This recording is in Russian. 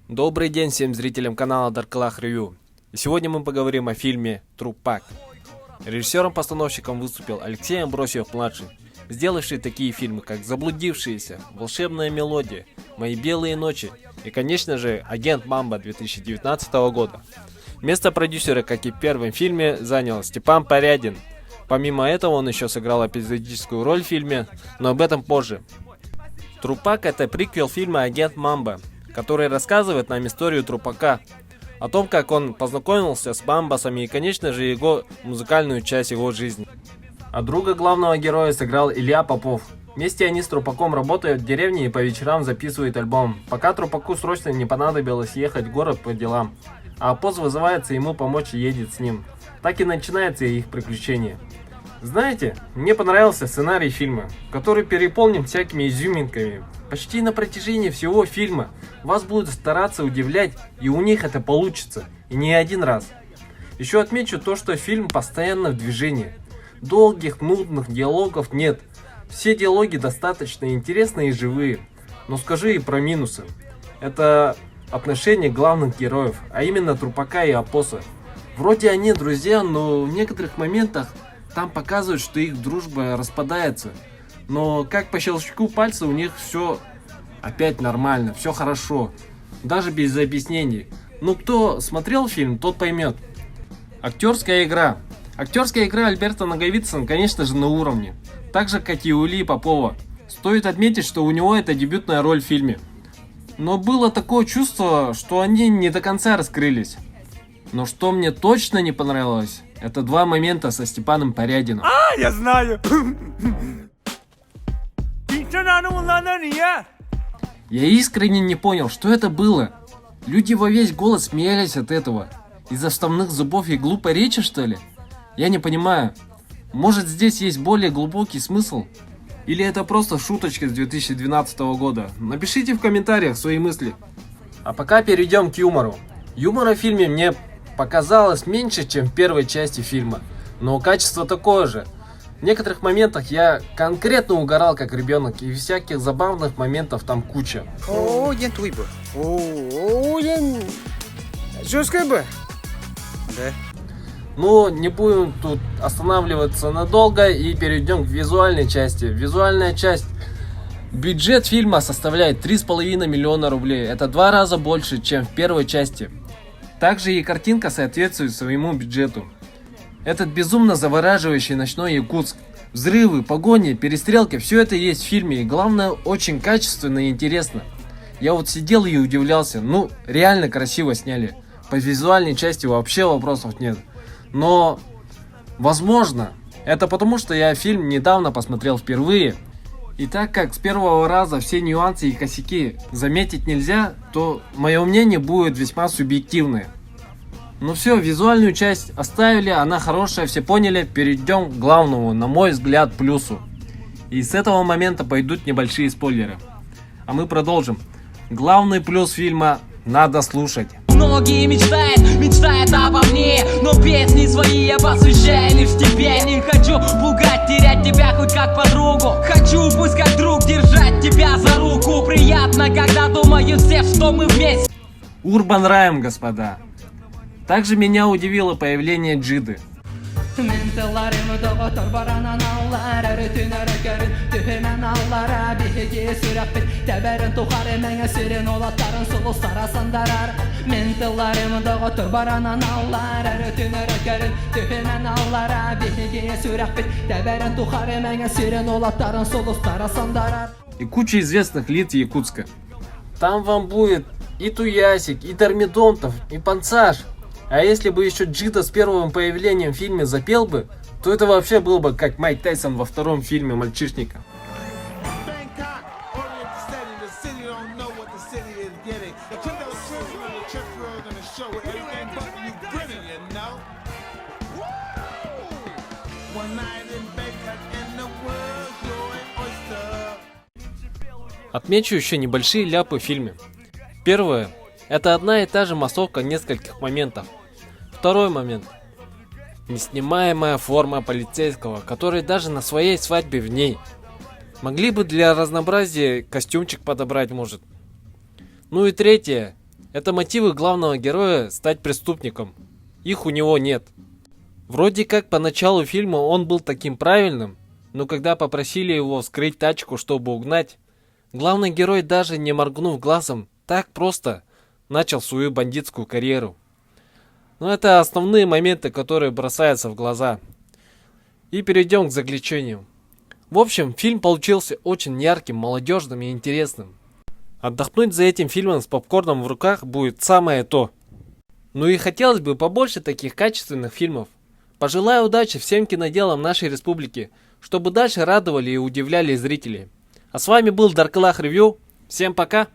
Добрый день всем зрителям канала Darklach Review. И сегодня мы поговорим о фильме «Трупак». Режиссером-постановщиком выступил Алексей Амбросьев-младший, сделавший такие фильмы, как «Заблудившиеся», «Волшебная мелодия», «Мои белые ночи» и, конечно же, «Агент Мамба» 2019 года. Место продюсера, как и в первом фильме, занял Степан Порядин. Помимо этого, он еще сыграл эпизодическую роль в фильме, но об этом позже. «Трупак» — это приквел фильма «Агент Мамба», который рассказывает нам историю Трупака, о том, как он познакомился с Мамбасами и, конечно же, его музыкальную часть его жизни. А друга главного героя сыграл Илья Попов. Вместе они с Трупаком работают в деревне и по вечерам записывают альбом, пока Трупаку срочно не понадобилось ехать в город по делам, а Апоз вызывается ему помочь и едет с ним. Так и начинается их приключение. Знаете, мне понравился сценарий фильма, который переполнен всякими изюминками. Почти на протяжении всего фильма вас будут стараться удивлять, и у них это получится, и не один раз. Еще отмечу то, что фильм постоянно в движении. Долгих, нудных диалогов нет. Все диалоги достаточно интересные и живые. Но скажу и про минусы. Это отношения главных героев, а именно Трупака и Апоса. Вроде они друзья, но в некоторых моментах там показывают, что их дружба распадается. Но как по щелчку пальца у них все опять нормально, все хорошо. Даже без объяснений. Ну, кто смотрел фильм, тот поймет. Актерская игра. Актерская игра Альберта Наговицына, конечно же, на уровне. Так же, как и у Ильи Попова. Стоит отметить, что у него это дебютная роль в фильме. Но было такое чувство, что они не до конца раскрылись. Но что мне точно не понравилось, это два момента со Степаном Порядиным. Я знаю. Я искренне не понял, что это было. Люди во весь голос смеялись от этого. Из-за вставных зубов и глупой речи, что ли? Я не понимаю. Может, здесь есть более глубокий смысл? Или это просто шуточка с 2012 года? Напишите в комментариях свои мысли. А пока перейдем к юмору. Юмора в фильме мне показалось меньше, чем в первой части фильма. Но качество такое же. В некоторых моментах я конкретно угорал как ребенок, и всяких забавных моментов там куча. Жесткая бы. Да. Но не будем тут останавливаться надолго и перейдем к визуальной части. Визуальная часть. Бюджет фильма составляет 3,5 миллиона рублей. Это 2 раза больше, чем в первой части. Также и картинка соответствует своему бюджету. Этот безумно завораживающий ночной Якутск. Взрывы, погони, перестрелки, все это есть в фильме, и главное, очень качественно и интересно. Я вот сидел и удивлялся, реально красиво сняли. По визуальной части вообще вопросов нет. Но, возможно, это потому, что я фильм недавно посмотрел впервые. И так как с первого раза все нюансы и косяки заметить нельзя, то мое мнение будет весьма субъективное. Ну все, визуальную часть оставили, она хорошая, все поняли. Перейдем к главному, на мой взгляд, плюсу. И с этого момента пойдут небольшие спойлеры. А мы продолжим. Главный плюс фильма надо слушать. Многие мечтают обо мне, но песни свои я посвящаю лишь тебе. Не хочу пугать, терять тебя хоть как подругу. Хочу, пусть как друг, держать тебя за руку. Приятно, когда думают все, что мы вместе. Урбан Райм, господа. Также меня удивило появление Джиды. И куча известных лиц Якутска. Там вам будет и Туясик, и Дормидонтов, и Панцаш. А если бы еще Джида с первым появлением в фильме запел бы, то это вообще было бы как Майк Тайсон во втором фильме «Мальчишника». Отмечу еще небольшие ляпы в фильме. Первое. Это одна и та же массовка нескольких моментов. Второй момент. Неснимаемая форма полицейского, который даже на своей свадьбе в ней. Могли бы для разнообразия костюмчик подобрать, может. Ну и третье. Это мотивы главного героя стать преступником. Их у него нет. Вроде как по началу фильма он был таким правильным, но когда попросили его вскрыть тачку, чтобы угнать, главный герой, даже не моргнув глазом, так просто начал свою бандитскую карьеру. Но это основные моменты, которые бросаются в глаза. И перейдем к заключению. В общем, фильм получился очень ярким, молодежным и интересным. Отдохнуть за этим фильмом с попкорном в руках будет самое то. Ну и хотелось бы побольше таких качественных фильмов. Пожелаю удачи всем киноделам нашей республики, чтобы дальше радовали и удивляли зрителей. А с вами был Дарклах Ревью. Всем пока!